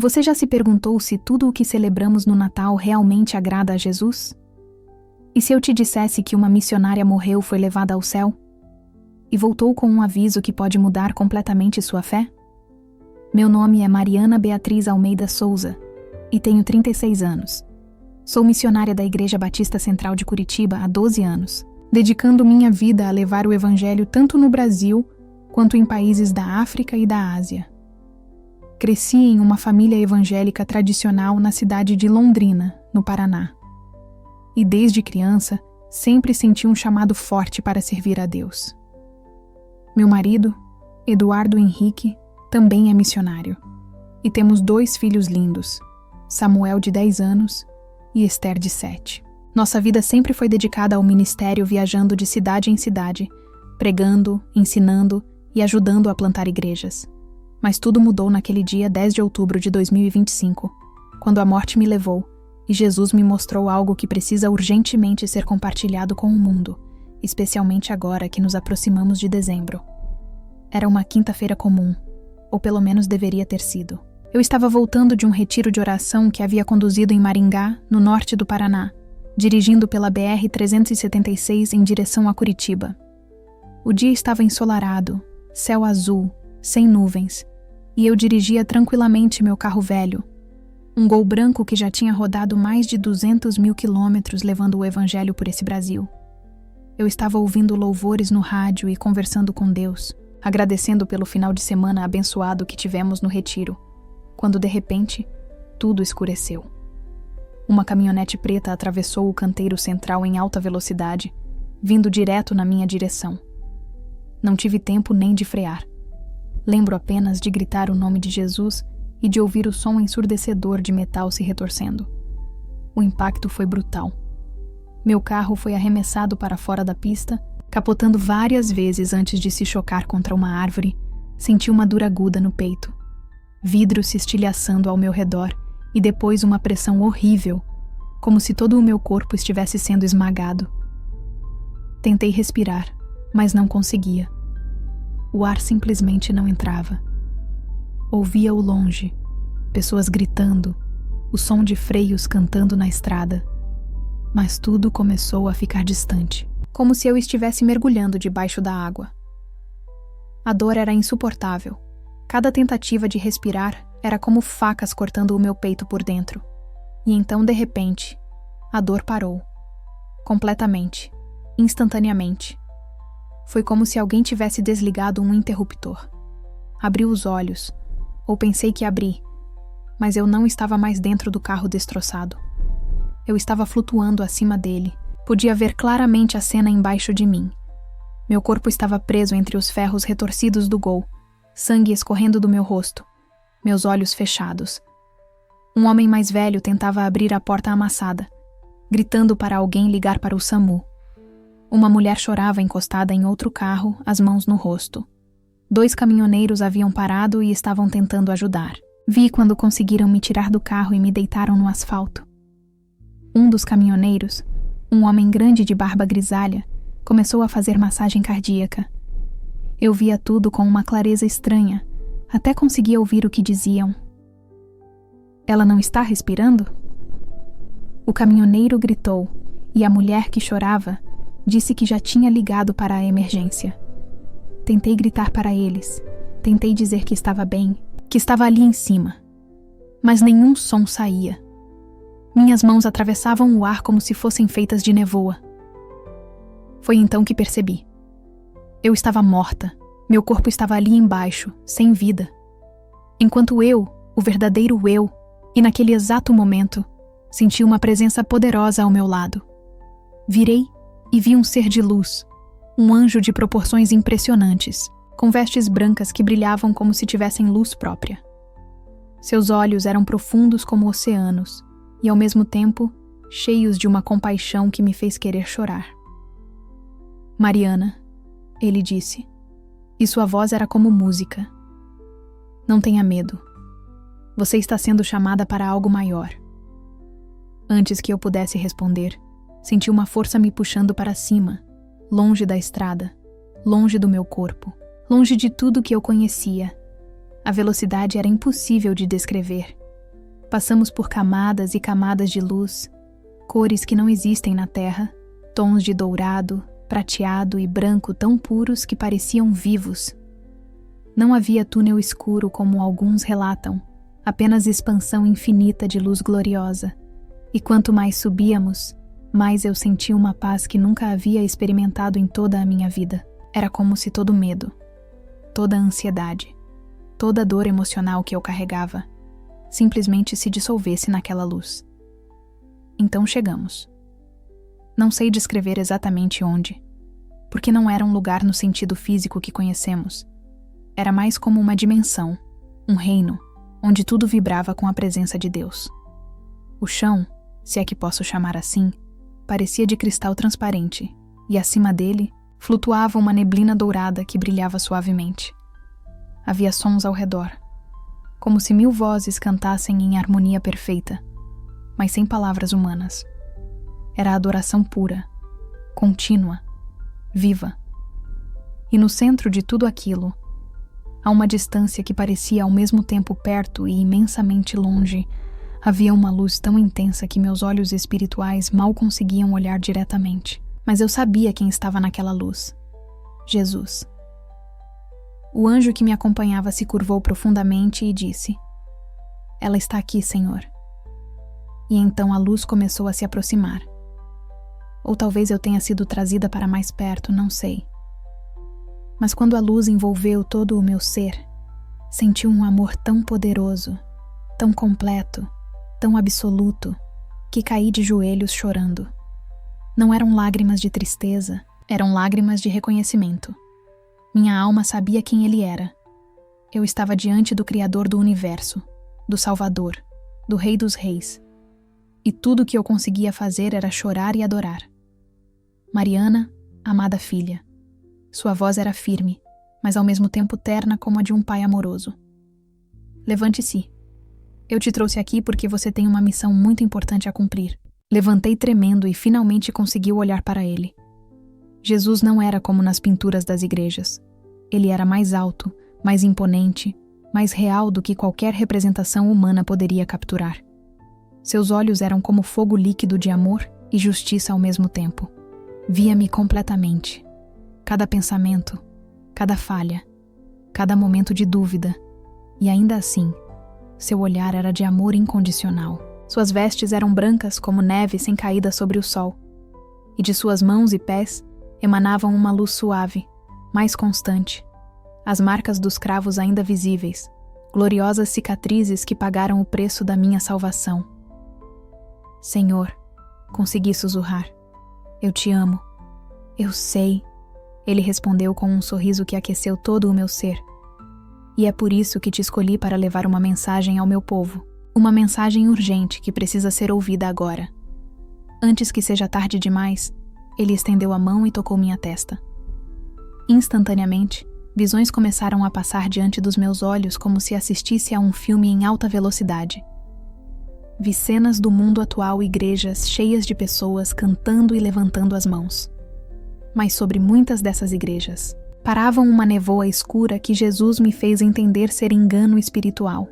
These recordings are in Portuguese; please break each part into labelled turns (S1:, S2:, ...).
S1: Você já se perguntou se tudo o que celebramos no Natal realmente agrada a Jesus? E se eu te dissesse que uma missionária morreu e foi levada ao céu? E voltou com um aviso que pode mudar completamente sua fé? Meu nome é Mariana Beatriz Almeida Souza e tenho 36 anos. Sou missionária da Igreja Batista Central de Curitiba há 12 anos, dedicando minha vida a levar o Evangelho tanto no Brasil quanto em países da África e da Ásia. Cresci em uma família evangélica tradicional na cidade de Londrina, no Paraná. E desde criança, sempre senti um chamado forte para servir a Deus. Meu marido, Eduardo Henrique, também é missionário. E temos 2 filhos lindos, Samuel de 10 anos e Esther de 7. Nossa vida sempre foi dedicada ao ministério, viajando de cidade em cidade, pregando, ensinando e ajudando a plantar igrejas. Mas tudo mudou naquele dia 10 de outubro de 2025, quando a morte me levou e Jesus me mostrou algo que precisa urgentemente ser compartilhado com o mundo, especialmente agora que nos aproximamos de dezembro. Era uma quinta-feira comum, ou pelo menos deveria ter sido. Eu estava voltando de um retiro de oração que havia conduzido em Maringá, no norte do Paraná, dirigindo pela BR-376 em direção a Curitiba. O dia estava ensolarado, céu azul, sem nuvens, e eu dirigia tranquilamente meu carro velho, um Gol branco que já tinha rodado mais de 200 mil quilômetros levando o Evangelho por esse Brasil. Eu estava ouvindo louvores no rádio e conversando com Deus, agradecendo pelo final de semana abençoado que tivemos no retiro, quando de repente, tudo escureceu. Uma caminhonete preta atravessou o canteiro central em alta velocidade, vindo direto na minha direção. Não tive tempo nem de frear. Lembro apenas de gritar o nome de Jesus e de ouvir o som ensurdecedor de metal se retorcendo. O impacto foi brutal. Meu carro foi arremessado para fora da pista, capotando várias vezes antes de se chocar contra uma árvore. Senti uma dor aguda no peito. Vidro se estilhaçando ao meu redor e depois uma pressão horrível, como se todo o meu corpo estivesse sendo esmagado. Tentei respirar, mas não conseguia. O ar simplesmente não entrava. Ouvia ao longe, pessoas gritando, o som de freios cantando na estrada. Mas tudo começou a ficar distante, como se eu estivesse mergulhando debaixo da água. A dor era insuportável. Cada tentativa de respirar era como facas cortando o meu peito por dentro. E então, de repente, a dor parou. Completamente, instantaneamente. Foi como se alguém tivesse desligado um interruptor. Abri os olhos, ou pensei que abri, mas eu não estava mais dentro do carro destroçado. Eu estava flutuando acima dele. Podia ver claramente a cena embaixo de mim. Meu corpo estava preso entre os ferros retorcidos do Gol, sangue escorrendo do meu rosto, meus olhos fechados. Um homem mais velho tentava abrir a porta amassada, gritando para alguém ligar para o SAMU. Uma mulher chorava encostada em outro carro, as mãos no rosto. 2 caminhoneiros haviam parado e estavam tentando ajudar. Vi quando conseguiram me tirar do carro e me deitaram no asfalto. Um dos caminhoneiros, um homem grande de barba grisalha, começou a fazer massagem cardíaca. Eu via tudo com uma clareza estranha, até conseguia ouvir o que diziam. Ela não está respirando? O caminhoneiro gritou, e a mulher que chorava disse que já tinha ligado para a emergência. Tentei gritar para eles, tentei dizer que estava bem, que estava ali em cima. Mas nenhum som saía. Minhas mãos atravessavam o ar como se fossem feitas de nevoa. Foi então que percebi. Eu estava morta, meu corpo estava ali embaixo, sem vida. Enquanto eu, o verdadeiro eu, e naquele exato momento, senti uma presença poderosa ao meu lado. Virei e vi um ser de luz, um anjo de proporções impressionantes, com vestes brancas que brilhavam como se tivessem luz própria. Seus olhos eram profundos como oceanos e, ao mesmo tempo, cheios de uma compaixão que me fez querer chorar. Mariana, ele disse, e sua voz era como música. Não tenha medo. Você está sendo chamada para algo maior. Antes que eu pudesse responder, senti uma força me puxando para cima, longe da estrada, longe do meu corpo, longe de tudo que eu conhecia. A velocidade era impossível de descrever, Passamos por camadas e camadas de luz, cores que não existem na Terra, tons de dourado, prateado e branco tão puros que pareciam vivos. Não havia túnel escuro como alguns relatam, apenas expansão infinita de luz gloriosa. E quanto mais subíamos, mais eu sentia uma paz que nunca havia experimentado em toda a minha vida. Era como se todo medo, toda ansiedade, toda dor emocional que eu carregava, simplesmente se dissolvesse naquela luz. Então chegamos. Não sei descrever exatamente onde, porque não era um lugar no sentido físico que conhecemos. Era mais como uma dimensão, um reino, onde tudo vibrava com a presença de Deus. O chão, se é que posso chamar assim, parecia de cristal transparente, e acima dele flutuava uma neblina dourada que brilhava suavemente. Havia sons ao redor, como se 1000 vozes cantassem em harmonia perfeita, mas sem palavras humanas. Era adoração pura, contínua, viva. E no centro de tudo aquilo, a uma distância que parecia ao mesmo tempo perto e imensamente longe, havia uma luz tão intensa que meus olhos espirituais mal conseguiam olhar diretamente. Mas eu sabia quem estava naquela luz. Jesus. O anjo que me acompanhava se curvou profundamente e disse: "Ela está aqui, Senhor." E então a luz começou a se aproximar. Ou talvez eu tenha sido trazida para mais perto, não sei. Mas quando a luz envolveu todo o meu ser, senti um amor tão poderoso, tão completo, tão absoluto, que caí de joelhos chorando. Não eram lágrimas de tristeza, eram lágrimas de reconhecimento. Minha alma sabia quem ele era. Eu estava diante do Criador do Universo, do Salvador, do Rei dos Reis. E tudo o que eu conseguia fazer era chorar e adorar. Mariana, amada filha. Sua voz era firme, mas ao mesmo tempo terna como a de um pai amoroso. Levante-se. Eu te trouxe aqui porque você tem uma missão muito importante a cumprir. Levantei tremendo e finalmente consegui olhar para ele. Jesus não era como nas pinturas das igrejas. Ele era mais alto, mais imponente, mais real do que qualquer representação humana poderia capturar. Seus olhos eram como fogo líquido de amor e justiça ao mesmo tempo. Via-me completamente. Cada pensamento, cada falha, cada momento de dúvida. E ainda assim, seu olhar era de amor incondicional. Suas vestes eram brancas como neve sem caída sobre o sol. E de suas mãos e pés emanavam uma luz suave, mais constante. As marcas dos cravos ainda visíveis, gloriosas cicatrizes que pagaram o preço da minha salvação. Senhor, consegui sussurrar. Eu te amo. Eu sei. Ele respondeu com um sorriso que aqueceu todo o meu ser. E é por isso que te escolhi para levar uma mensagem ao meu povo. Uma mensagem urgente que precisa ser ouvida agora. Antes que seja tarde demais, ele estendeu a mão e tocou minha testa. Instantaneamente, visões começaram a passar diante dos meus olhos como se assistisse a um filme em alta velocidade. Vi cenas do mundo atual, igrejas cheias de pessoas cantando e levantando as mãos. Mas sobre muitas dessas igrejas, paravam uma nevoa escura que Jesus me fez entender ser engano espiritual.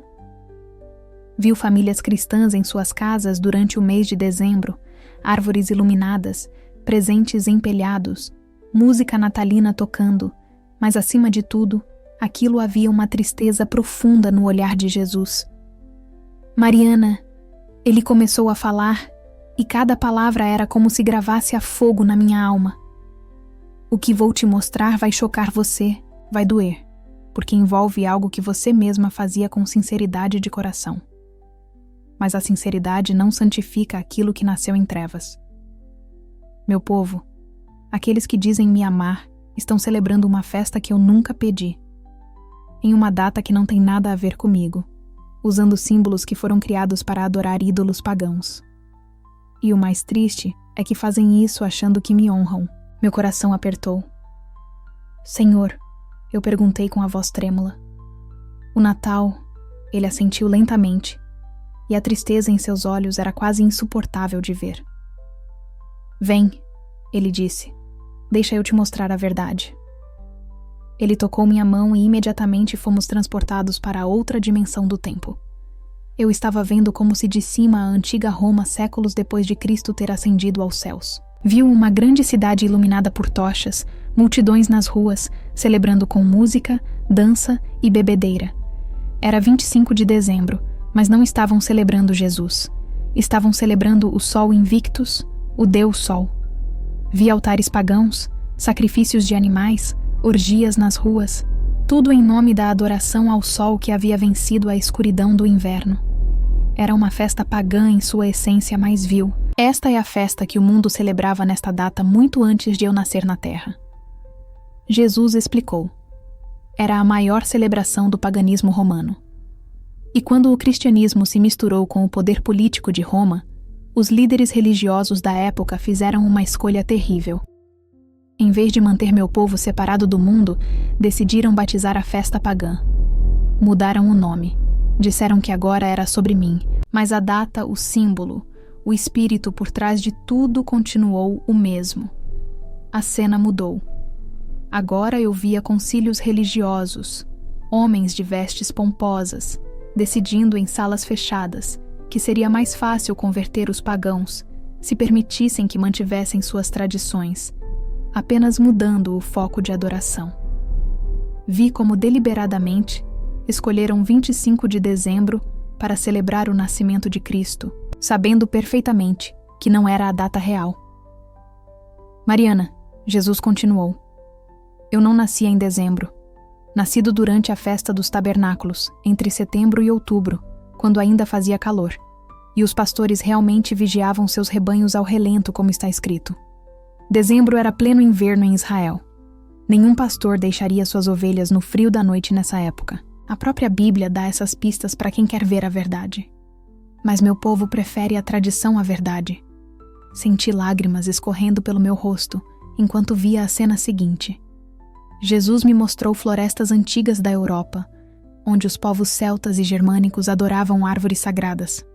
S1: Viu famílias cristãs em suas casas durante o mês de dezembro, árvores iluminadas, presentes empelhados, música natalina tocando, mas acima de tudo, aquilo havia uma tristeza profunda no olhar de Jesus. Mariana, ele começou a falar, e cada palavra era como se gravasse a fogo na minha alma. O que vou te mostrar vai chocar você, vai doer, porque envolve algo que você mesma fazia com sinceridade de coração. Mas a sinceridade não santifica aquilo que nasceu em trevas. Meu povo, aqueles que dizem me amar, estão celebrando uma festa que eu nunca pedi, em uma data que não tem nada a ver comigo, usando símbolos que foram criados para adorar ídolos pagãos. E o mais triste é que fazem isso achando que me honram. Meu coração apertou. Senhor, eu perguntei com a voz trêmula. O Natal, ele assentiu lentamente, e a tristeza em seus olhos era quase insuportável de ver. Vem, ele disse, deixa eu te mostrar a verdade. Ele tocou minha mão e imediatamente fomos transportados para outra dimensão do tempo. Eu estava vendo como se de cima a antiga Roma séculos depois de Cristo ter ascendido aos céus. Viu uma grande cidade iluminada por tochas, multidões nas ruas, celebrando com música, dança e bebedeira. Era 25 de dezembro, mas não estavam celebrando Jesus. Estavam celebrando o Sol Invictus, o Deus Sol. Vi altares pagãos, sacrifícios de animais, orgias nas ruas, tudo em nome da adoração ao Sol que havia vencido a escuridão do inverno. Era uma festa pagã em sua essência mais vil. Esta é a festa que o mundo celebrava nesta data muito antes de eu nascer na Terra. Jesus explicou. Era a maior celebração do paganismo romano. E quando o cristianismo se misturou com o poder político de Roma, os líderes religiosos da época fizeram uma escolha terrível. Em vez de manter meu povo separado do mundo, decidiram batizar a festa pagã. Mudaram o nome. Disseram que agora era sobre mim, mas a data, o símbolo, o espírito por trás de tudo continuou o mesmo. A cena mudou. Agora eu via concílios religiosos, homens de vestes pomposas, decidindo em salas fechadas que seria mais fácil converter os pagãos se permitissem que mantivessem suas tradições, apenas mudando o foco de adoração. Vi como deliberadamente escolheram 25 de dezembro para celebrar o nascimento de Cristo, sabendo perfeitamente que não era a data real. Mariana, Jesus continuou, eu não nasci em dezembro. Nascido durante a festa dos tabernáculos, entre setembro e outubro, quando ainda fazia calor, e os pastores realmente vigiavam seus rebanhos ao relento, como está escrito. Dezembro era pleno inverno em Israel. Nenhum pastor deixaria suas ovelhas no frio da noite nessa época. A própria Bíblia dá essas pistas para quem quer ver a verdade. Mas meu povo prefere a tradição à verdade. Senti lágrimas escorrendo pelo meu rosto, enquanto via a cena seguinte. Jesus me mostrou florestas antigas da Europa, onde os povos celtas e germânicos adoravam árvores sagradas.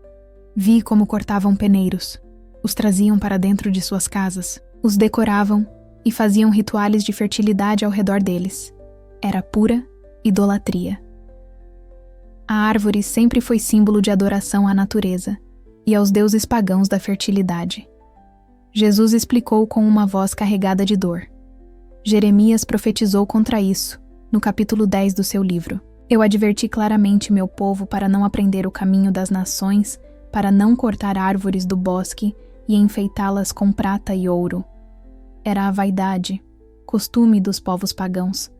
S1: Vi como cortavam peneiros, os traziam para dentro de suas casas, os decoravam e faziam rituais de fertilidade ao redor deles. Era pura idolatria. A árvore sempre foi símbolo de adoração à natureza e aos deuses pagãos da fertilidade. Jesus explicou com uma voz carregada de dor. Jeremias profetizou contra isso, no capítulo 10 do seu livro. Eu adverti claramente meu povo para não aprender o caminho das nações, para não cortar árvores do bosque e enfeitá-las com prata e ouro. Era a vaidade, costume dos povos pagãos.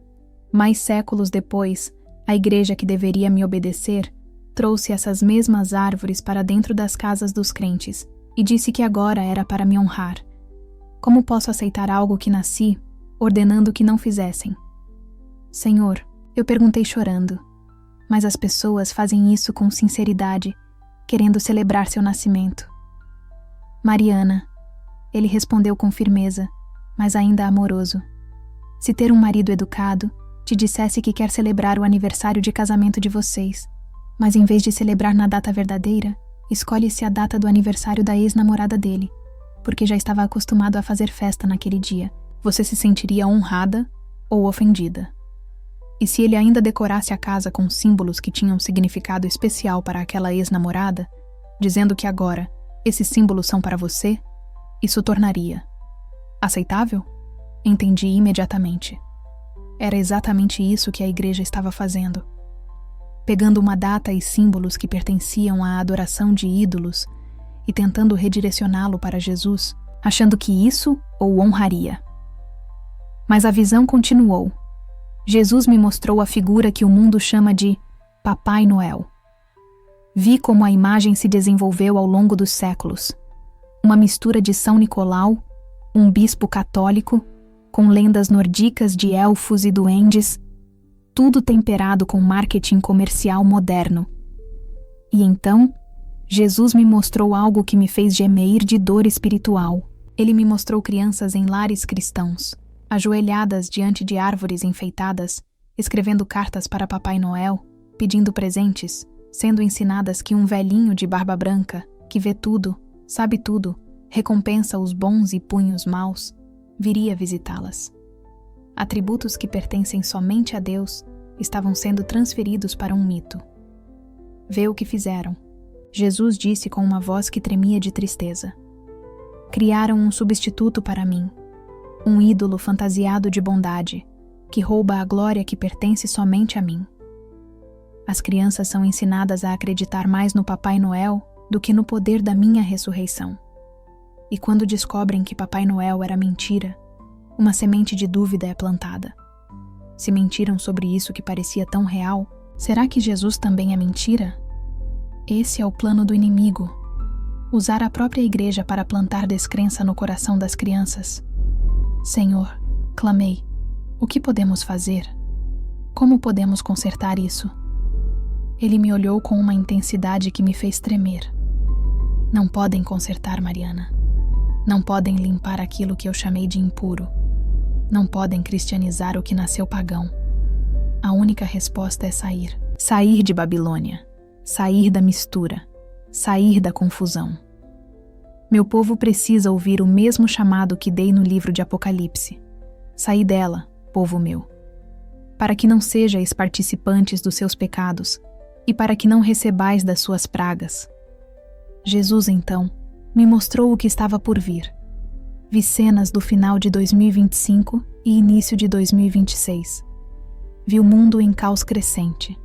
S1: Mais séculos depois, a igreja que deveria me obedecer trouxe essas mesmas árvores para dentro das casas dos crentes e disse que agora era para me honrar. Como posso aceitar algo que nasci, ordenando que não fizessem? Senhor, eu perguntei chorando, mas as pessoas fazem isso com sinceridade, querendo celebrar seu nascimento. Mariana, ele respondeu com firmeza, mas ainda amoroso. Se ter um marido educado te dissesse que quer celebrar o aniversário de casamento de vocês, mas em vez de celebrar na data verdadeira, escolhe-se a data do aniversário da ex-namorada dele, porque já estava acostumado a fazer festa naquele dia, você se sentiria honrada ou ofendida. E se ele ainda decorasse a casa com símbolos que tinham significado especial para aquela ex-namorada, dizendo que agora esses símbolos são para você, isso tornaria aceitável? Entendi imediatamente. Era exatamente isso que a igreja estava fazendo. Pegando uma data e símbolos que pertenciam à adoração de ídolos e tentando redirecioná-lo para Jesus, achando que isso o honraria. Mas a visão continuou. Jesus me mostrou a figura que o mundo chama de Papai Noel. Vi como a imagem se desenvolveu ao longo dos séculos. Uma mistura de São Nicolau, um bispo católico, com lendas nordicas de elfos e duendes, tudo temperado com marketing comercial moderno. E então, Jesus me mostrou algo que me fez gemer de dor espiritual. Ele me mostrou crianças em lares cristãos, ajoelhadas diante de árvores enfeitadas, escrevendo cartas para Papai Noel, pedindo presentes, sendo ensinadas que um velhinho de barba branca, que vê tudo, sabe tudo, recompensa os bons e punha os maus, viria visitá-las. Atributos que pertencem somente a Deus estavam sendo transferidos para um mito. Vê o que fizeram. Jesus disse com uma voz que tremia de tristeza. Criaram um substituto para mim, um ídolo fantasiado de bondade, que rouba a glória que pertence somente a mim. As crianças são ensinadas a acreditar mais no Papai Noel do que no poder da minha ressurreição. E quando descobrem que Papai Noel era mentira, uma semente de dúvida é plantada. Se mentiram sobre isso que parecia tão real, será que Jesus também é mentira? Esse é o plano do inimigo: usar a própria igreja para plantar descrença no coração das crianças. Senhor, clamei, o que podemos fazer? Como podemos consertar isso? Ele me olhou com uma intensidade que me fez tremer. Não podem consertar, Mariana. Não podem limpar aquilo que eu chamei de impuro. Não podem cristianizar o que nasceu pagão. A única resposta é sair. Sair de Babilônia. Sair da mistura. Sair da confusão. Meu povo precisa ouvir o mesmo chamado que dei no livro de Apocalipse. Saí dela, povo meu. Para que não sejais participantes dos seus pecados e para que não recebais das suas pragas. Jesus, então, me mostrou o que estava por vir. Vi cenas do final de 2025 e início de 2026. Vi o mundo em caos crescente.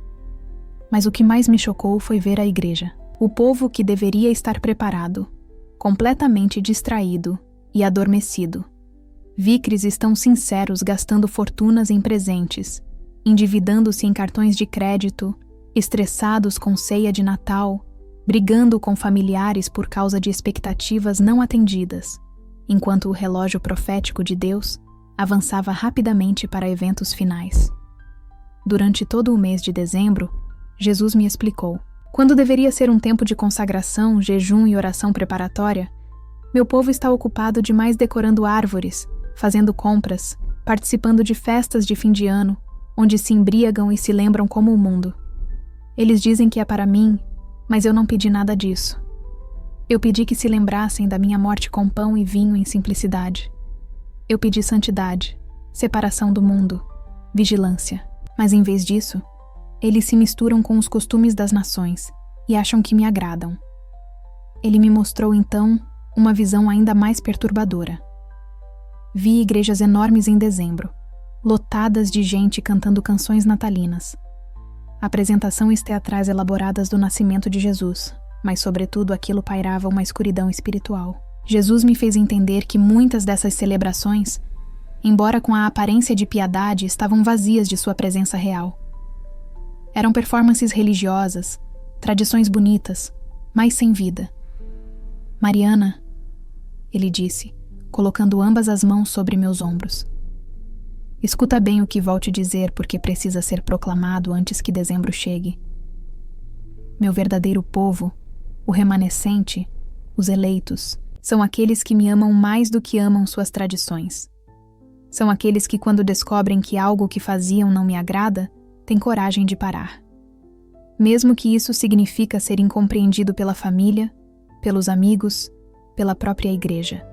S1: Mas o que mais me chocou foi ver a igreja, o povo que deveria estar preparado, completamente distraído e adormecido. Vi cristãos sinceros gastando fortunas em presentes, endividando-se em cartões de crédito, estressados com ceia de Natal, brigando com familiares por causa de expectativas não atendidas, enquanto o relógio profético de Deus avançava rapidamente para eventos finais. Durante todo o mês de dezembro, Jesus me explicou: quando deveria ser um tempo de consagração, jejum e oração preparatória, meu povo está ocupado demais decorando árvores, fazendo compras, participando de festas de fim de ano, onde se embriagam e se lembram como o mundo. Eles dizem que é para mim, mas eu não pedi nada disso. Eu pedi que se lembrassem da minha morte com pão e vinho em simplicidade. Eu pedi santidade, separação do mundo, vigilância. Mas em vez disso, eles se misturam com os costumes das nações e acham que me agradam. Ele me mostrou então uma visão ainda mais perturbadora. Vi igrejas enormes em dezembro, lotadas de gente cantando canções natalinas. Apresentações teatrais elaboradas do nascimento de Jesus, mas sobretudo aquilo pairava uma escuridão espiritual. Jesus me fez entender que muitas dessas celebrações, embora com a aparência de piedade, estavam vazias de sua presença real. Eram performances religiosas, tradições bonitas, mas sem vida. Mariana, ele disse, colocando ambas as mãos sobre meus ombros. Escuta bem o que vou te dizer, porque precisa ser proclamado antes que dezembro chegue. Meu verdadeiro povo, o remanescente, os eleitos, são aqueles que me amam mais do que amam suas tradições. São aqueles que, quando descobrem que algo que faziam não me agrada, têm coragem de parar. Mesmo que isso significa ser incompreendido pela família, pelos amigos, pela própria igreja.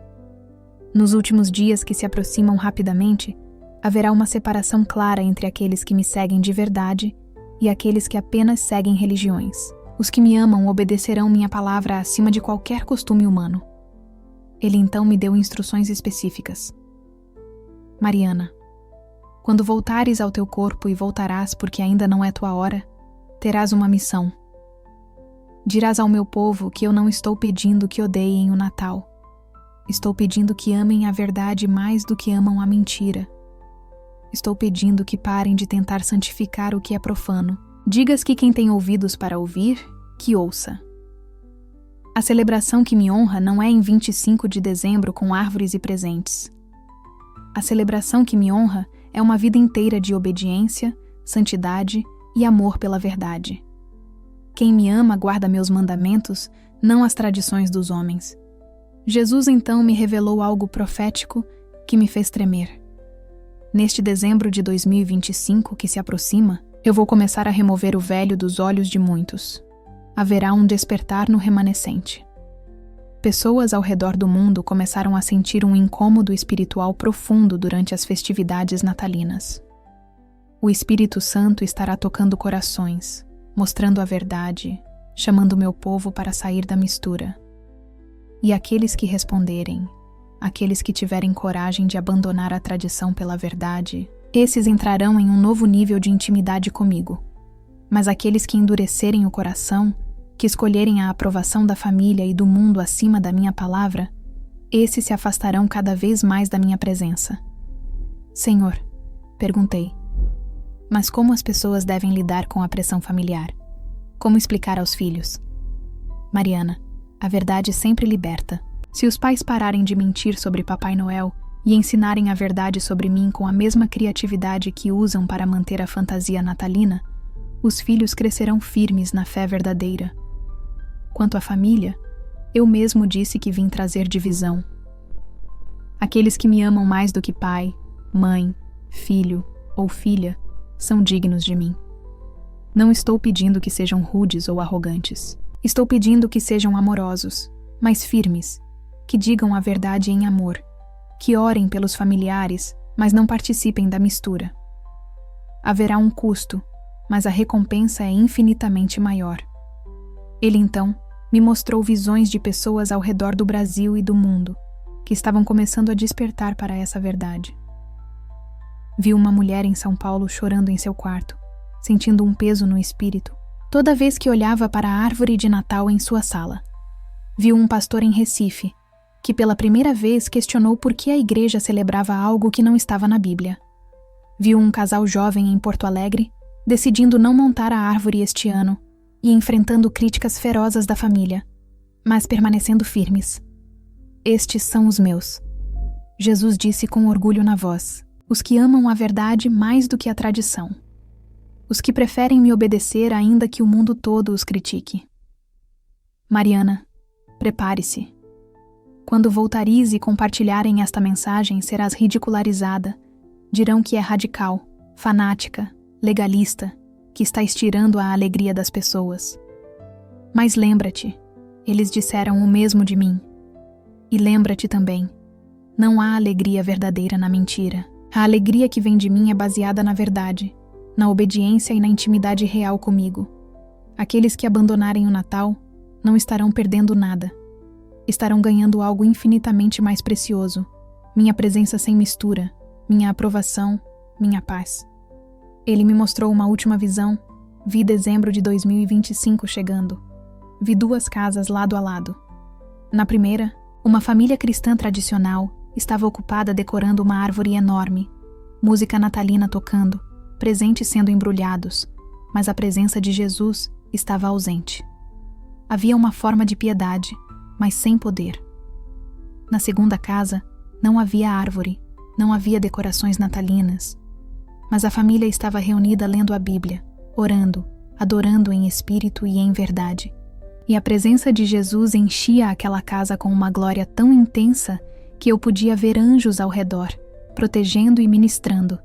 S1: Nos últimos dias que se aproximam rapidamente, haverá uma separação clara entre aqueles que me seguem de verdade e aqueles que apenas seguem religiões. Os que me amam obedecerão minha palavra acima de qualquer costume humano. Ele então me deu instruções específicas. Mariana, quando voltares ao teu corpo, e voltarás porque ainda não é tua hora, terás uma missão. Dirás ao meu povo que eu não estou pedindo que odeiem o Natal. Estou pedindo que amem a verdade mais do que amam a mentira. Estou pedindo que parem de tentar santificar o que é profano. Digas que quem tem ouvidos para ouvir, que ouça. A celebração que me honra não é em 25 de dezembro com árvores e presentes. A celebração que me honra é uma vida inteira de obediência, santidade e amor pela verdade. Quem me ama guarda meus mandamentos, não as tradições dos homens. Jesus então me revelou algo profético que me fez tremer. Neste dezembro de 2025 que se aproxima, eu vou começar a remover o velho dos olhos de muitos. Haverá um despertar no remanescente. Pessoas ao redor do mundo começaram a sentir um incômodo espiritual profundo durante as festividades natalinas. O Espírito Santo estará tocando corações, mostrando a verdade, chamando meu povo para sair da mistura. E aqueles que responderem, aqueles que tiverem coragem de abandonar a tradição pela verdade, esses entrarão em um novo nível de intimidade comigo. Mas aqueles que endurecerem o coração, que escolherem a aprovação da família e do mundo acima da minha palavra, esses se afastarão cada vez mais da minha presença. Senhor, perguntei, mas como as pessoas devem lidar com a pressão familiar? Como explicar aos filhos? Mariana, a verdade sempre liberta. Se os pais pararem de mentir sobre Papai Noel e ensinarem a verdade sobre mim com a mesma criatividade que usam para manter a fantasia natalina, os filhos crescerão firmes na fé verdadeira. Quanto à família, eu mesmo disse que vim trazer divisão. Aqueles que me amam mais do que pai, mãe, filho ou filha são dignos de mim. Não estou pedindo que sejam rudes ou arrogantes. Estou pedindo que sejam amorosos, mas firmes, que digam a verdade em amor, que orem pelos familiares, mas não participem da mistura. Haverá um custo, mas a recompensa é infinitamente maior. Ele então me mostrou visões de pessoas ao redor do Brasil e do mundo, que estavam começando a despertar para essa verdade. Vi uma mulher em São Paulo chorando em seu quarto, sentindo um peso no espírito, toda vez que olhava para a árvore de Natal em sua sala. Vi um pastor em Recife, que pela primeira vez questionou por que a igreja celebrava algo que não estava na Bíblia. Vi um casal jovem em Porto Alegre, decidindo não montar a árvore este ano e enfrentando críticas ferozes da família, mas permanecendo firmes. Estes são os meus. Jesus disse com orgulho na voz, os que amam a verdade mais do que a tradição. Os que preferem me obedecer ainda que o mundo todo os critique. Mariana, prepare-se. Quando voltares e compartilharem esta mensagem, serás ridicularizada. Dirão que é radical, fanática, legalista, que está estirando a alegria das pessoas. Mas lembra-te, eles disseram o mesmo de mim. E lembra-te também, não há alegria verdadeira na mentira. A alegria que vem de mim é baseada na verdade, na obediência e na intimidade real comigo. Aqueles que abandonarem o Natal não estarão perdendo nada. Estarão ganhando algo infinitamente mais precioso, minha presença sem mistura, minha aprovação, minha paz. Ele me mostrou uma última visão. Vi dezembro de 2025 chegando. Vi 2 casas lado a lado. Na primeira, uma família cristã tradicional estava ocupada decorando uma árvore enorme, música natalina tocando, presentes sendo embrulhados, mas a presença de Jesus estava ausente. Havia uma forma de piedade, mas sem poder. Na segunda casa, não havia árvore, não havia decorações natalinas, mas a família estava reunida lendo a Bíblia, orando, adorando em espírito e em verdade. E a presença de Jesus enchia aquela casa com uma glória tão intensa que eu podia ver anjos ao redor, protegendo e ministrando.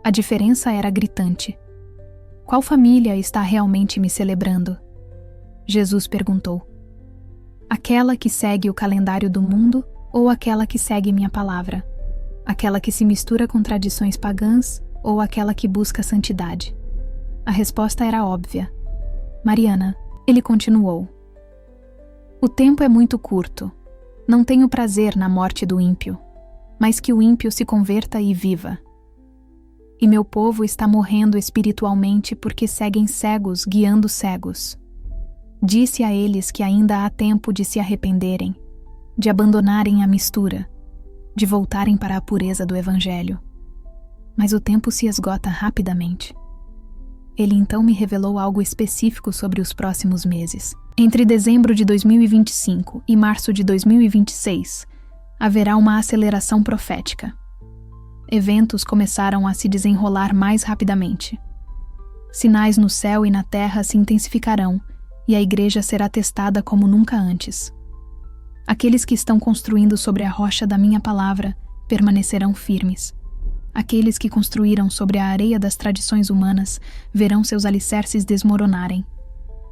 S1: A diferença era gritante. Qual família está realmente me celebrando? Jesus perguntou. Aquela que segue o calendário do mundo ou aquela que segue minha palavra? Aquela que se mistura com tradições pagãs ou aquela que busca santidade? A resposta era óbvia. Mariana, ele continuou. O tempo é muito curto. Não tenho prazer na morte do ímpio, mas que o ímpio se converta e viva. E meu povo está morrendo espiritualmente porque seguem cegos guiando cegos. Disse a eles que ainda há tempo de se arrependerem, de abandonarem a mistura, de voltarem para a pureza do Evangelho. Mas o tempo se esgota rapidamente. Ele então me revelou algo específico sobre os próximos meses. Entre dezembro de 2025 e março de 2026, haverá uma aceleração profética. Eventos começaram a se desenrolar mais rapidamente. Sinais no céu e na terra se intensificarão e a igreja será testada como nunca antes. Aqueles que estão construindo sobre a rocha da minha palavra permanecerão firmes. Aqueles que construíram sobre a areia das tradições humanas verão seus alicerces desmoronarem.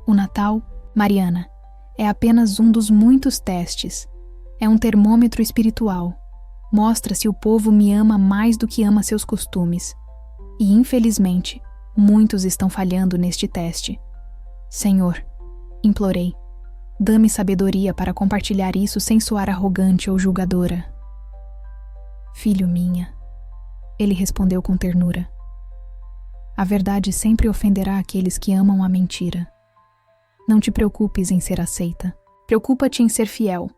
S1: O Natal, Mariana, é apenas um dos muitos testes. É um termômetro espiritual. Mostra se o povo me ama mais do que ama seus costumes. E, infelizmente, muitos estão falhando neste teste. Senhor, Implorei. Dá-me sabedoria para compartilhar isso sem soar arrogante ou julgadora. Filho minha, ele respondeu com ternura. A verdade sempre ofenderá aqueles que amam a mentira. Não te preocupes em ser aceita. Preocupa-te em ser fiel.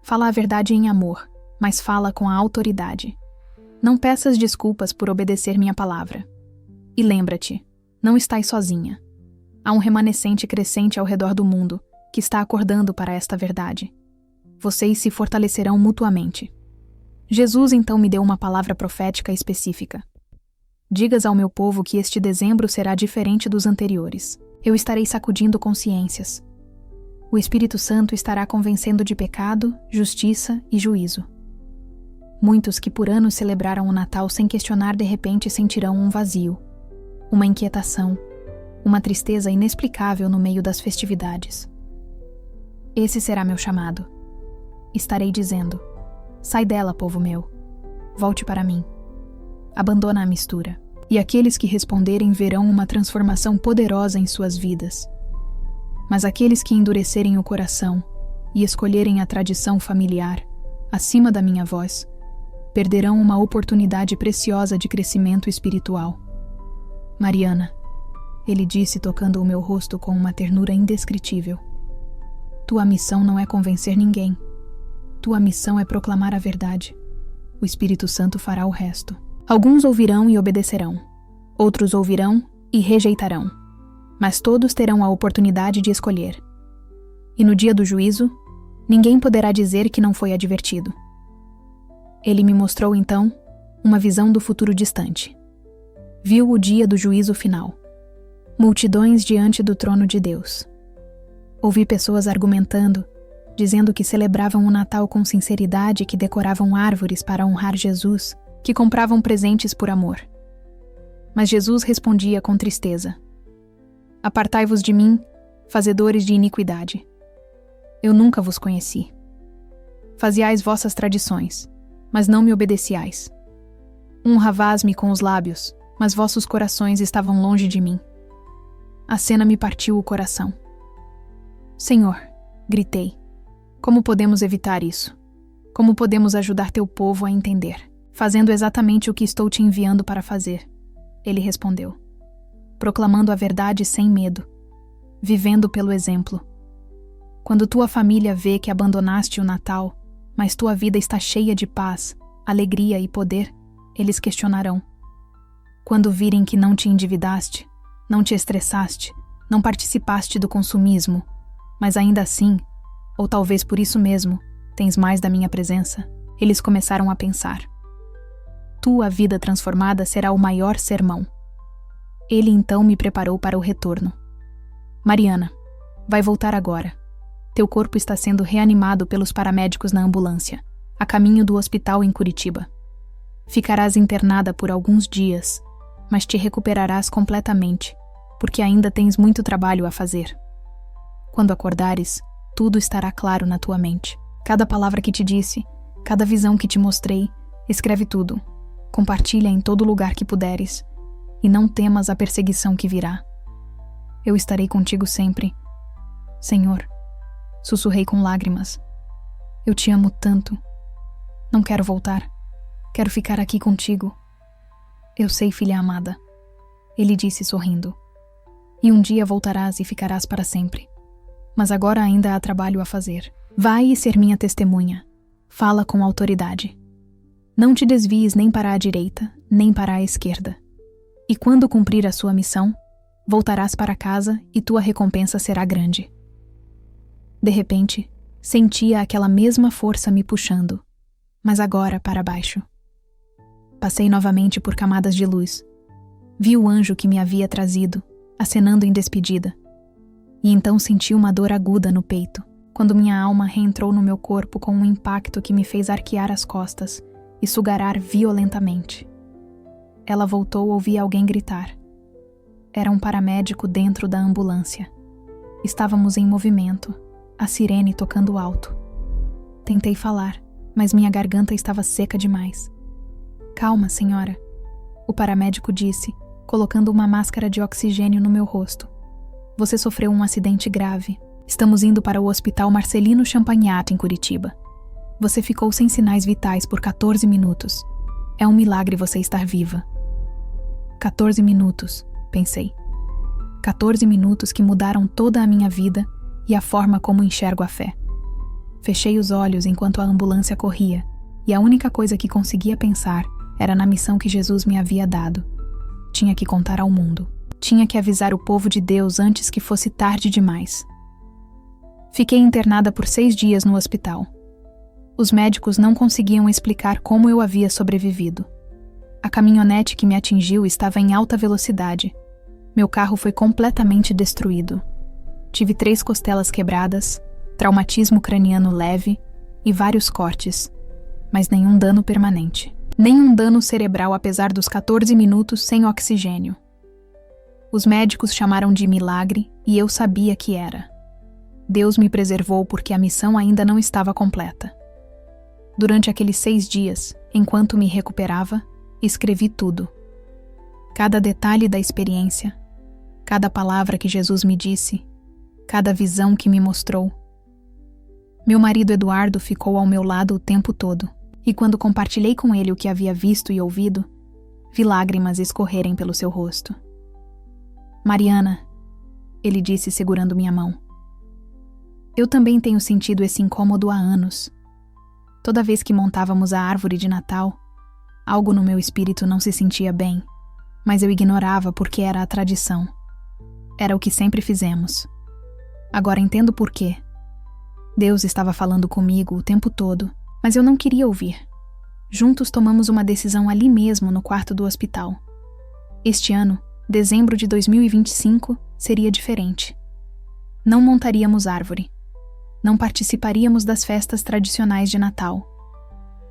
S1: Fala a verdade em amor, mas fala com a autoridade. Não peças desculpas por obedecer minha palavra. E lembra-te, não estás sozinha. Há um remanescente crescente ao redor do mundo que está acordando para esta verdade. Vocês se fortalecerão mutuamente. Jesus então me deu uma palavra profética específica. Digas ao meu povo que este dezembro será diferente dos anteriores. Eu estarei sacudindo consciências. O Espírito Santo estará convencendo de pecado, justiça e juízo. Muitos que por anos celebraram o Natal sem questionar de repente sentirão um vazio, uma inquietação, uma tristeza inexplicável no meio das festividades. Esse será meu chamado. Estarei dizendo: sai dela, povo meu. Volte para mim. Abandona a mistura. E aqueles que responderem verão uma transformação poderosa em suas vidas. Mas aqueles que endurecerem o coração e escolherem a tradição familiar, acima da minha voz, perderão uma oportunidade preciosa de crescimento espiritual. Mariana, ele disse tocando o meu rosto com uma ternura indescritível. Tua missão não é convencer ninguém. Tua missão é proclamar a verdade. O Espírito Santo fará o resto. Alguns ouvirão e obedecerão. Outros ouvirão e rejeitarão. Mas todos terão a oportunidade de escolher. E no dia do juízo, ninguém poderá dizer que não foi advertido. Ele me mostrou então uma visão do futuro distante. Viu o dia do juízo final. Multidões diante do trono de Deus. Ouvi pessoas argumentando, dizendo que celebravam o Natal com sinceridade, que decoravam árvores para honrar Jesus, que compravam presentes por amor. Mas Jesus respondia com tristeza: Apartai-vos de mim, fazedores de iniquidade. Eu nunca vos conheci. Faziais vossas tradições, mas não me obedeciais. Honravás-me com os lábios, mas vossos corações estavam longe de mim. A cena me partiu o coração. Senhor, gritei, como podemos evitar isso? Como podemos ajudar teu povo a entender? Fazendo exatamente o que estou te enviando para fazer. Ele respondeu. Proclamando a verdade sem medo. Vivendo pelo exemplo. Quando tua família vê que abandonaste o Natal, mas tua vida está cheia de paz, alegria e poder, eles questionarão. Quando virem que não te endividaste, não te estressaste, não participaste do consumismo, mas ainda assim, ou talvez por isso mesmo, tens mais da minha presença, eles começaram a pensar. Tua vida transformada será o maior sermão. Ele então me preparou para o retorno. Mariana, vai voltar agora. Teu corpo está sendo reanimado pelos paramédicos na ambulância, a caminho do hospital em Curitiba. Ficarás internada por alguns dias, mas te recuperarás completamente, porque ainda tens muito trabalho a fazer. Quando acordares, tudo estará claro na tua mente. Cada palavra que te disse, cada visão que te mostrei, escreve tudo. Compartilha em todo lugar que puderes, e não temas a perseguição que virá. Eu estarei contigo sempre. Senhor, sussurrei com lágrimas. Eu te amo tanto. Não quero voltar. Quero ficar aqui contigo. Eu sei, filha amada. Ele disse sorrindo. E um dia voltarás e ficarás para sempre. Mas agora ainda há trabalho a fazer. Vai e ser minha testemunha. Fala com autoridade. Não te desvies nem para a direita, nem para a esquerda. E quando cumprir a sua missão, voltarás para casa e tua recompensa será grande. De repente, sentia aquela mesma força me puxando, mas agora para baixo. Passei novamente por camadas de luz. Vi o anjo que me havia trazido, acenando em despedida. E então senti uma dor aguda no peito, quando minha alma reentrou no meu corpo com um impacto que me fez arquear as costas e sugar violentamente. Ela voltou a ouvir alguém gritar. Era um paramédico dentro da ambulância. Estávamos em movimento, a sirene tocando alto. Tentei falar, mas minha garganta estava seca demais. Calma, senhora, o paramédico disse, colocando uma máscara de oxigênio no meu rosto. Você sofreu um acidente grave, Estamos indo para o Hospital Marcelino Champagnat, em Curitiba. Você ficou sem sinais vitais por 14 minutos. É um milagre você estar viva. 14 minutos, pensei. 14 minutos que mudaram toda a minha vida e a forma como enxergo a fé. Fechei os olhos enquanto a ambulância corria, e a única coisa que conseguia pensar era na missão que Jesus me havia dado. Tinha que contar ao mundo. Tinha que avisar o povo de Deus antes que fosse tarde demais. Fiquei internada por 6 dias no hospital. Os médicos não conseguiam explicar como eu havia sobrevivido. A caminhonete que me atingiu estava em alta velocidade. Meu carro foi completamente destruído. Tive 3 costelas quebradas, traumatismo craniano leve e vários cortes, mas nenhum dano permanente. Nenhum dano cerebral apesar dos 14 minutos sem oxigênio. Os médicos chamaram de milagre e eu sabia que era. Deus me preservou porque a missão ainda não estava completa. Durante aqueles 6 dias, enquanto me recuperava, escrevi tudo. Cada detalhe da experiência, cada palavra que Jesus me disse, cada visão que me mostrou. Meu marido Eduardo ficou ao meu lado o tempo todo, e quando compartilhei com ele o que havia visto e ouvido, vi lágrimas escorrerem pelo seu rosto. Mariana, ele disse segurando minha mão. Eu também tenho sentido esse incômodo há anos. Toda vez que montávamos a árvore de Natal, algo no meu espírito não se sentia bem, mas eu ignorava porque era a tradição. Era o que sempre fizemos. Agora entendo por quê. Deus estava falando comigo o tempo todo, mas eu não queria ouvir. Juntos tomamos uma decisão ali mesmo no quarto do hospital. Este ano, dezembro de 2025, seria diferente. Não montaríamos árvore. Não participaríamos das festas tradicionais de Natal.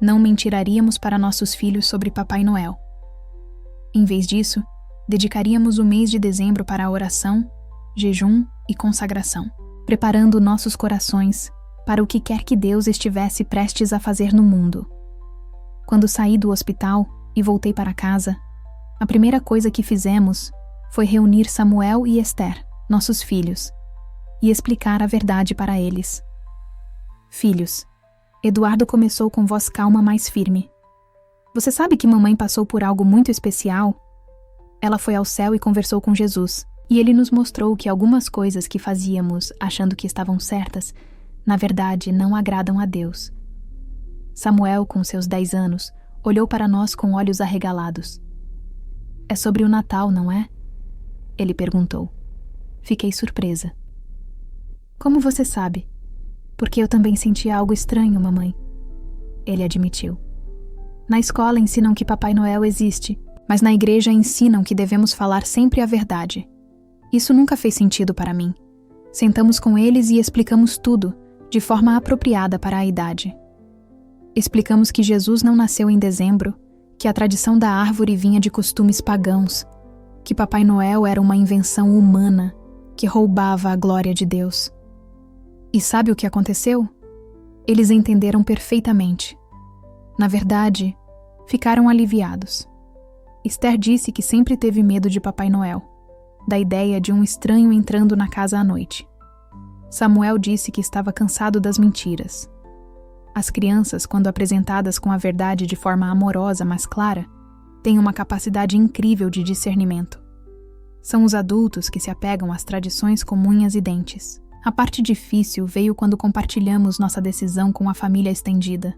S1: Não mentiraríamos para nossos filhos sobre Papai Noel. Em vez disso, dedicaríamos o mês de dezembro para a oração, jejum e consagração, preparando nossos corações para o que quer que Deus estivesse prestes a fazer no mundo. Quando saí do hospital e voltei para casa, a primeira coisa que fizemos foi reunir Samuel e Esther, nossos filhos, e explicar a verdade para eles. Filhos, Eduardo começou com voz calma, mais firme. Você sabe que mamãe passou por algo muito especial? Ela foi ao céu e conversou com Jesus, e ele nos mostrou que algumas coisas que fazíamos achando que estavam certas, na verdade não agradam a Deus. Samuel, com seus 10 anos, olhou para nós com olhos arregalados. É sobre o Natal, não é? Ele perguntou. Fiquei surpresa. Como você sabe? Porque eu também senti algo estranho, mamãe. Ele admitiu. Na escola ensinam que Papai Noel existe, mas na igreja ensinam que devemos falar sempre a verdade. Isso nunca fez sentido para mim. Sentamos com eles e explicamos tudo, de forma apropriada para a idade. Explicamos que Jesus não nasceu em dezembro, que a tradição da árvore vinha de costumes pagãos, que Papai Noel era uma invenção humana que roubava a glória de Deus. E sabe o que aconteceu? Eles entenderam perfeitamente. Na verdade, ficaram aliviados. Esther disse que sempre teve medo de Papai Noel, da ideia de um estranho entrando na casa à noite. Samuel disse que estava cansado das mentiras. As crianças, quando apresentadas com a verdade de forma amorosa, mas clara, têm uma capacidade incrível de discernimento. São os adultos que se apegam às tradições com unhas e dentes. A parte difícil veio quando compartilhamos nossa decisão com a família estendida.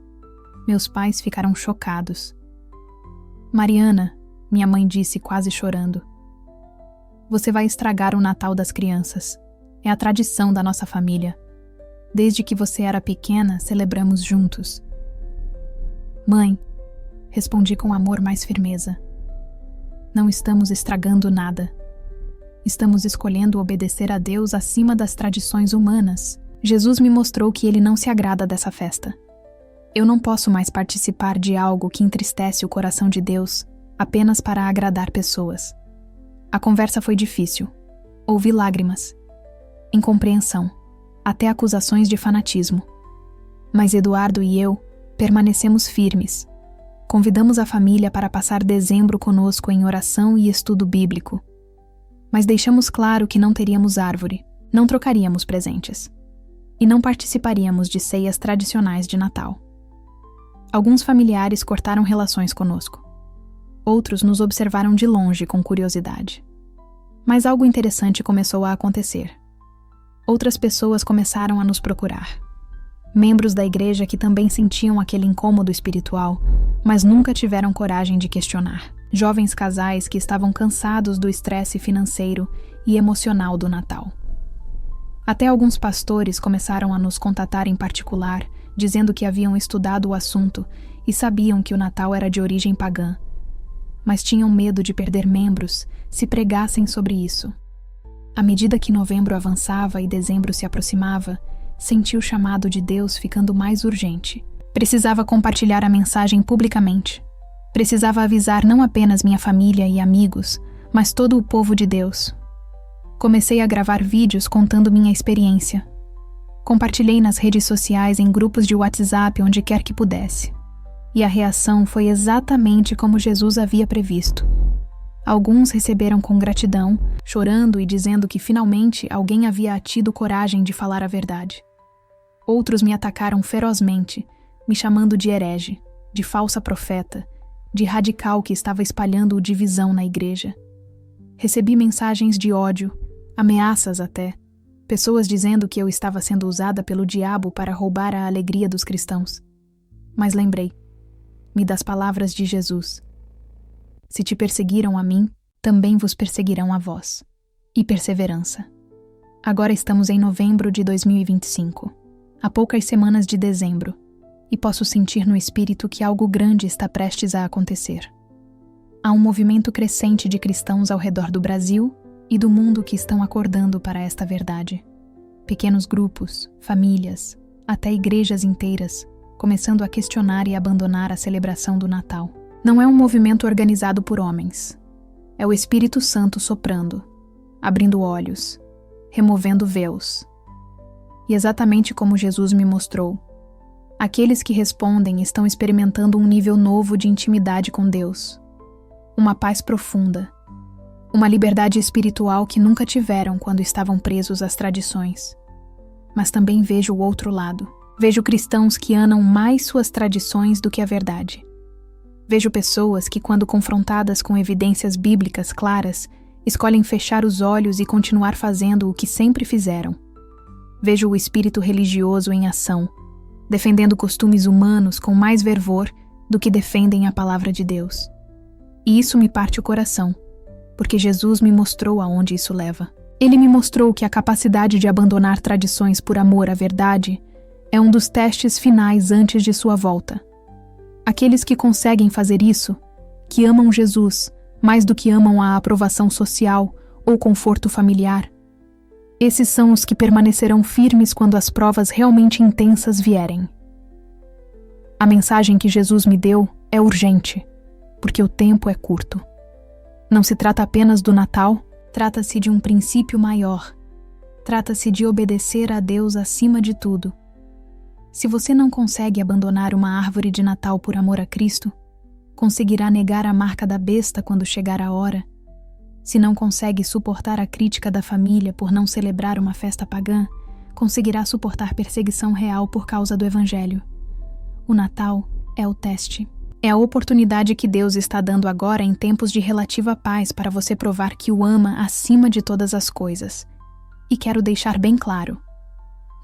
S1: Meus pais ficaram chocados. Mariana, minha mãe disse quase chorando. Você vai estragar o Natal das crianças. É a tradição da nossa família. Desde que você era pequena, celebramos juntos. Mãe, respondi com amor mais firmeza. Não estamos estragando nada. Estamos escolhendo obedecer a Deus acima das tradições humanas. Jesus me mostrou que ele não se agrada dessa festa. Eu não posso mais participar de algo que entristece o coração de Deus apenas para agradar pessoas. A conversa foi difícil. Ouvi lágrimas, incompreensão, até acusações de fanatismo. Mas Eduardo e eu permanecemos firmes. Convidamos a família para passar dezembro conosco em oração e estudo bíblico. Mas deixamos claro que não teríamos árvore. Não trocaríamos presentes. E não participaríamos de ceias tradicionais de Natal. Alguns familiares cortaram relações conosco. Outros nos observaram de longe com curiosidade. Mas algo interessante começou a acontecer. Outras pessoas começaram a nos procurar. Membros da igreja que também sentiam aquele incômodo espiritual, mas nunca tiveram coragem de questionar. Jovens casais que estavam cansados do estresse financeiro e emocional do Natal. Até alguns pastores começaram a nos contatar em particular, dizendo que haviam estudado o assunto e sabiam que o Natal era de origem pagã, mas tinham medo de perder membros se pregassem sobre isso. À medida que novembro avançava e dezembro se aproximava, senti o chamado de Deus ficando mais urgente. Precisava compartilhar a mensagem publicamente. Precisava avisar não apenas minha família e amigos, mas todo o povo de Deus. Comecei a gravar vídeos contando minha experiência. Compartilhei nas redes sociais, em grupos de WhatsApp, onde quer que pudesse. E a reação foi exatamente como Jesus havia previsto. Alguns receberam com gratidão, chorando e dizendo que finalmente alguém havia tido coragem de falar a verdade. Outros me atacaram ferozmente, me chamando de herege, de falsa profeta, de radical que estava espalhando divisão na igreja. Recebi mensagens de ódio, ameaças até, pessoas dizendo que eu estava sendo usada pelo diabo para roubar a alegria dos cristãos. Mas lembrei-me das palavras de Jesus. Se te perseguiram a mim, também vos perseguirão a vós. E perseverança. Agora estamos em novembro de 2025, há poucas semanas de dezembro, e posso sentir no espírito que algo grande está prestes a acontecer. Há um movimento crescente de cristãos ao redor do Brasil e do mundo que estão acordando para esta verdade. Pequenos grupos, famílias, até igrejas inteiras, começando a questionar e abandonar a celebração do Natal. Não é um movimento organizado por homens. É o Espírito Santo soprando, abrindo olhos, removendo véus. E exatamente como Jesus me mostrou, aqueles que respondem estão experimentando um nível novo de intimidade com Deus, uma paz profunda, uma liberdade espiritual que nunca tiveram quando estavam presos às tradições. Mas também vejo o outro lado. Vejo cristãos que amam mais suas tradições do que a verdade. Vejo pessoas que, quando confrontadas com evidências bíblicas claras, escolhem fechar os olhos e continuar fazendo o que sempre fizeram. Vejo o espírito religioso em ação, defendendo costumes humanos com mais fervor do que defendem a palavra de Deus. E isso me parte o coração, porque Jesus me mostrou aonde isso leva. Ele me mostrou que a capacidade de abandonar tradições por amor à verdade é um dos testes finais antes de sua volta. Aqueles que conseguem fazer isso, que amam Jesus mais do que amam a aprovação social ou conforto familiar, esses são os que permanecerão firmes quando as provas realmente intensas vierem. A mensagem que Jesus me deu é urgente, porque o tempo é curto. Não se trata apenas do Natal, trata-se de um princípio maior. Trata-se de obedecer a Deus acima de tudo. Se você não consegue abandonar uma árvore de Natal por amor a Cristo, conseguirá negar a marca da besta quando chegar a hora? Se não consegue suportar a crítica da família por não celebrar uma festa pagã, conseguirá suportar perseguição real por causa do Evangelho. O Natal é o teste. É a oportunidade que Deus está dando agora em tempos de relativa paz para você provar que o ama acima de todas as coisas. E quero deixar bem claro,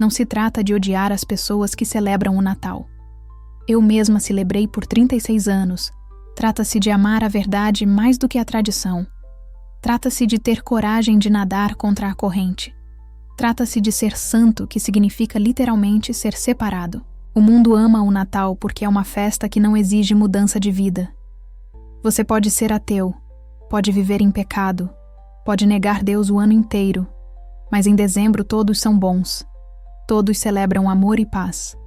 S1: não se trata de odiar as pessoas que celebram o Natal. Eu mesma celebrei por 36 anos. Trata-se de amar a verdade mais do que a tradição. Trata-se de ter coragem de nadar contra a corrente. Trata-se de ser santo, que significa literalmente ser separado. O mundo ama o Natal porque é uma festa que não exige mudança de vida. Você pode ser ateu, pode viver em pecado, pode negar Deus o ano inteiro, mas em dezembro todos são bons. Todos celebram amor e paz.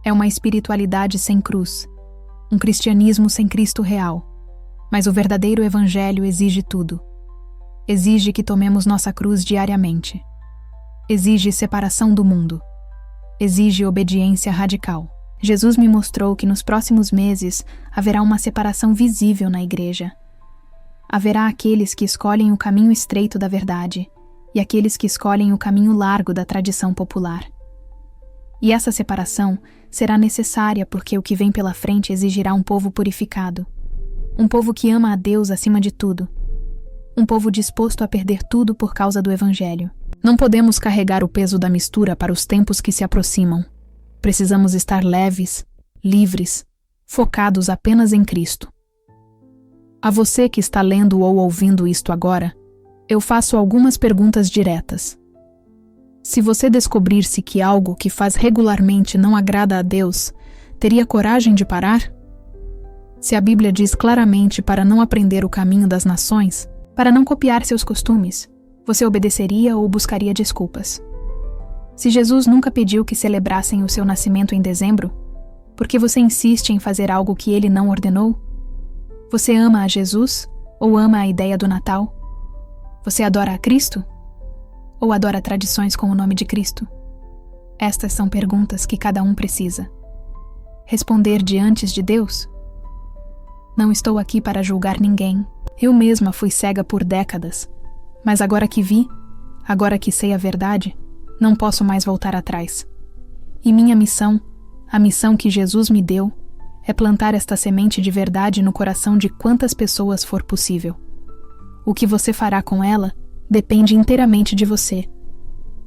S1: É uma espiritualidade sem cruz, um cristianismo sem Cristo real. Mas o verdadeiro evangelho exige tudo. Exige que tomemos nossa cruz diariamente. Exige separação do mundo. Exige obediência radical. Jesus me mostrou que nos próximos meses haverá uma separação visível na igreja. Haverá aqueles que escolhem o caminho estreito da verdade e aqueles que escolhem o caminho largo da tradição popular. E essa separação será necessária porque o que vem pela frente exigirá um povo purificado, um povo que ama a Deus acima de tudo, um povo disposto a perder tudo por causa do Evangelho. Não podemos carregar o peso da mistura para os tempos que se aproximam. Precisamos estar leves, livres, focados apenas em Cristo. A você que está lendo ou ouvindo isto agora, eu faço algumas perguntas diretas. Se você descobrisse que algo que faz regularmente não agrada a Deus, teria coragem de parar? Se a Bíblia diz claramente para não aprender o caminho das nações, para não copiar seus costumes, você obedeceria ou buscaria desculpas? Se Jesus nunca pediu que celebrassem o seu nascimento em dezembro, por que você insiste em fazer algo que ele não ordenou? Você ama a Jesus ou ama a ideia do Natal? Você adora a Cristo? Ou adora tradições com o nome de Cristo? Estas são perguntas que cada um precisa responder diante de Deus. Não estou aqui para julgar ninguém. Eu mesma fui cega por décadas, mas agora que vi, agora que sei a verdade, não posso mais voltar atrás. E minha missão, a missão que Jesus me deu, é plantar esta semente de verdade no coração de quantas pessoas for possível. O que você fará com ela depende inteiramente de você.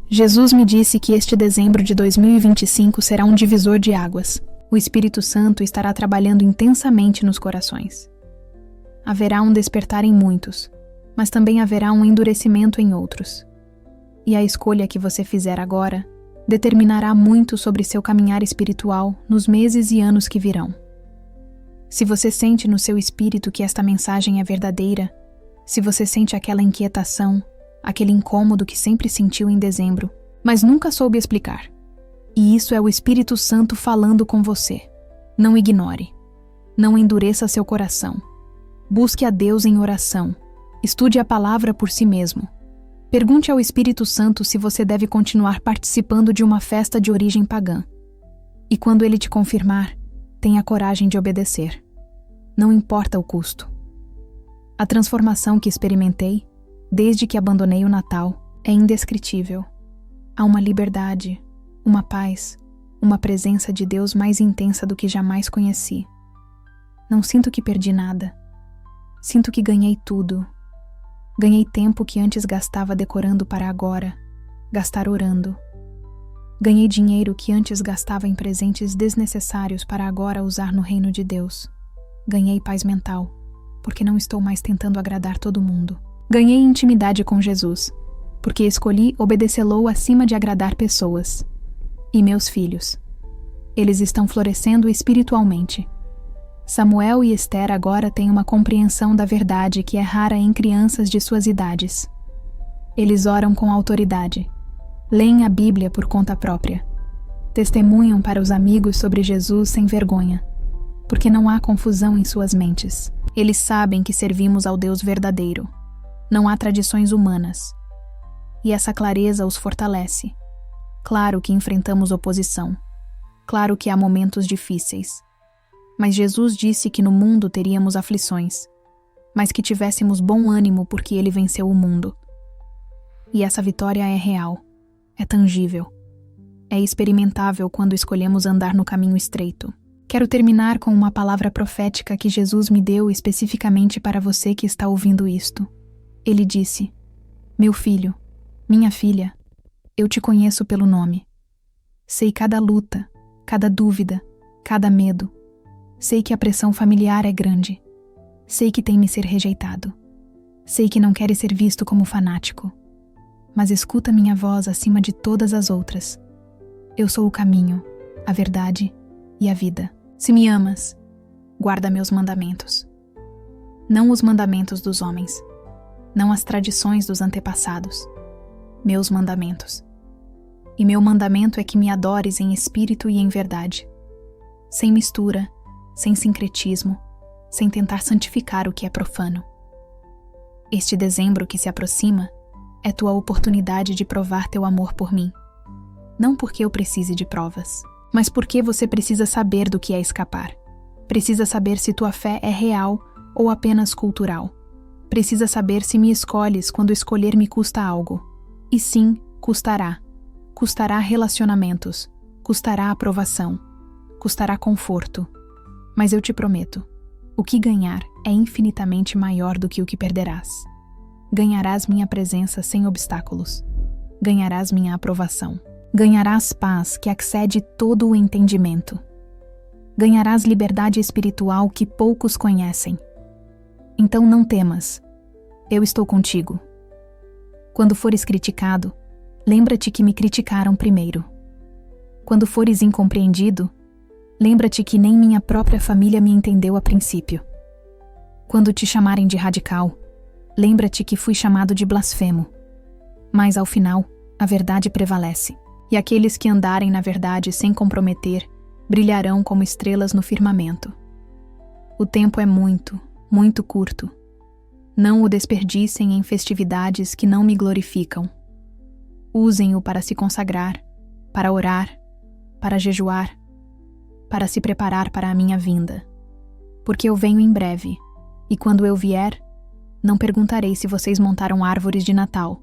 S1: Jesus me disse que este dezembro de 2025 será um divisor de águas. O Espírito Santo estará trabalhando intensamente nos corações. Haverá um despertar em muitos, mas também haverá um endurecimento em outros. E a escolha que você fizer agora determinará muito sobre seu caminhar espiritual nos meses e anos que virão. Se você sente no seu espírito que esta mensagem é verdadeira, se você sente aquela inquietação, aquele incômodo que sempre sentiu em dezembro, mas nunca soube explicar, e isso é o Espírito Santo falando com você. Não ignore. Não endureça seu coração. Busque a Deus em oração. Estude a palavra por si mesmo. Pergunte ao Espírito Santo se você deve continuar participando de uma festa de origem pagã. E quando ele te confirmar, tenha coragem de obedecer. Não importa o custo. A transformação que experimentei, desde que abandonei o Natal, é indescritível. Há uma liberdade, uma paz, uma presença de Deus mais intensa do que jamais conheci. Não sinto que perdi nada. Sinto que ganhei tudo. Ganhei tempo que antes gastava decorando para agora gastar orando. Ganhei dinheiro que antes gastava em presentes desnecessários para agora usar no reino de Deus. Ganhei paz mental, porque não estou mais tentando agradar todo mundo. Ganhei intimidade com Jesus, porque escolhi obedecê-lo acima de agradar pessoas. E meus filhos, eles estão florescendo espiritualmente. Samuel e Esther agora têm uma compreensão da verdade que é rara em crianças de suas idades. Eles oram com autoridade, leem a Bíblia por conta própria, testemunham para os amigos sobre Jesus sem vergonha, porque não há confusão em suas mentes. Eles sabem que servimos ao Deus verdadeiro. Não há tradições humanas. E essa clareza os fortalece. Claro que enfrentamos oposição. Claro que há momentos difíceis. Mas Jesus disse que no mundo teríamos aflições, mas que tivéssemos bom ânimo porque ele venceu o mundo. E essa vitória é real, é tangível, é experimentável quando escolhemos andar no caminho estreito. Quero terminar com uma palavra profética que Jesus me deu especificamente para você que está ouvindo isto. Ele disse: "Meu filho, minha filha, eu te conheço pelo nome. Sei cada luta, cada dúvida, cada medo. Sei que a pressão familiar é grande. Sei que teme ser rejeitado. Sei que não queres ser visto como fanático. Mas escuta minha voz acima de todas as outras. Eu sou o caminho, a verdade e a vida. Se me amas, guarda meus mandamentos. Não os mandamentos dos homens, não as tradições dos antepassados. Meus mandamentos. E meu mandamento é que me adores em espírito e em verdade. Sem mistura, sem sincretismo, sem tentar santificar o que é profano. Este dezembro que se aproxima é tua oportunidade de provar teu amor por mim. Não porque eu precise de provas, mas porque você precisa saber do que é escapar. Precisa saber se tua fé é real ou apenas cultural. Precisa saber se me escolhes quando escolher me custa algo. E sim, custará. Custará relacionamentos, custará aprovação, custará conforto. Mas eu te prometo, o que ganhar é infinitamente maior do que o que perderás. Ganharás minha presença sem obstáculos. Ganharás minha aprovação. Ganharás paz que excede todo o entendimento. Ganharás liberdade espiritual que poucos conhecem. Então não temas. Eu estou contigo. Quando fores criticado, lembra-te que me criticaram primeiro. Quando fores incompreendido, lembra-te que nem minha própria família me entendeu a princípio. Quando te chamarem de radical, lembra-te que fui chamado de blasfemo. Mas ao final, a verdade prevalece, e aqueles que andarem na verdade sem comprometer, brilharão como estrelas no firmamento. O tempo é muito, muito curto. Não o desperdicem em festividades que não me glorificam. Usem-o para se consagrar, para orar, para jejuar, para se preparar para a minha vinda. Porque eu venho em breve, e quando eu vier, não perguntarei se vocês montaram árvores de Natal.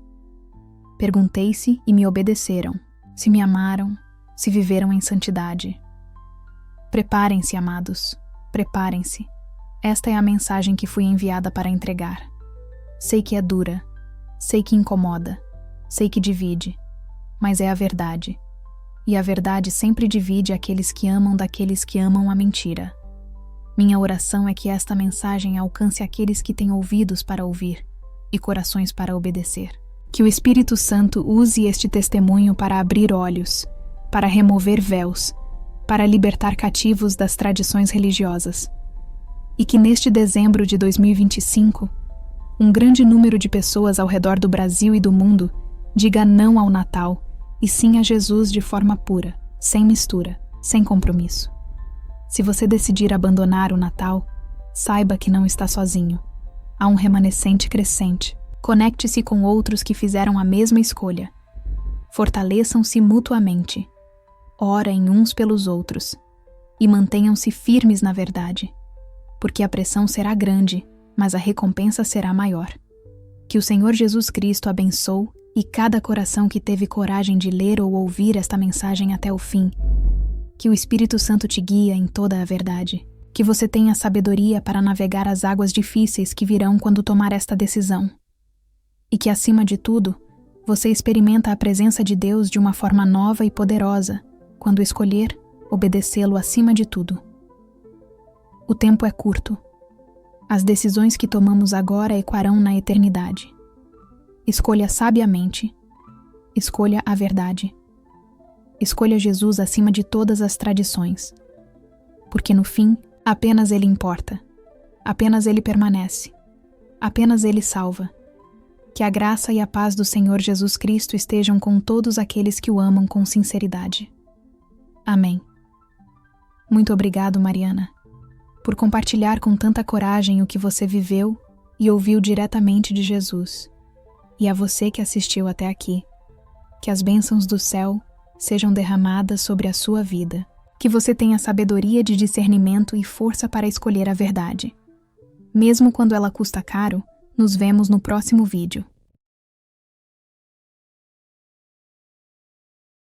S1: Perguntei se e me obedeceram, se me amaram, se viveram em santidade. Preparem-se, amados, preparem-se. Esta é a mensagem que fui enviada para entregar. Sei que é dura, sei que incomoda, sei que divide, mas é a verdade. E a verdade sempre divide aqueles que amam daqueles que amam a mentira. Minha oração é que esta mensagem alcance aqueles que têm ouvidos para ouvir e corações para obedecer. Que o Espírito Santo use este testemunho para abrir olhos, para remover véus, para libertar cativos das tradições religiosas. E que neste dezembro de 2025, um grande número de pessoas ao redor do Brasil e do mundo diga não ao Natal e sim a Jesus de forma pura, sem mistura, sem compromisso. Se você decidir abandonar o Natal, saiba que não está sozinho. Há um remanescente crescente. Conecte-se com outros que fizeram a mesma escolha. Fortaleçam-se mutuamente. Orem uns pelos outros. E mantenham-se firmes na verdade. Porque a pressão será grande, mas a recompensa será maior. Que o Senhor Jesus Cristo abençoe e cada coração que teve coragem de ler ou ouvir esta mensagem até o fim. Que o Espírito Santo te guia em toda a verdade. Que você tenha sabedoria para navegar as águas difíceis que virão quando tomar esta decisão. E que, acima de tudo, você experimenta a presença de Deus de uma forma nova e poderosa, quando escolher obedecê-lo acima de tudo. O tempo é curto. As decisões que tomamos agora ecoarão na eternidade. Escolha sabiamente. Escolha a verdade. Escolha Jesus acima de todas as tradições. Porque no fim, apenas Ele importa. Apenas Ele permanece. Apenas Ele salva. Que a graça e a paz do Senhor Jesus Cristo estejam com todos aqueles que o amam com sinceridade. Amém. Muito obrigado, Mariana, por compartilhar com tanta coragem o que você viveu e ouviu diretamente de Jesus. E a você que assistiu até aqui, que as bênçãos do céu sejam derramadas sobre a sua vida. Que você tenha sabedoria de discernimento e força para escolher a verdade. Mesmo quando ela custa caro, nos vemos no próximo vídeo.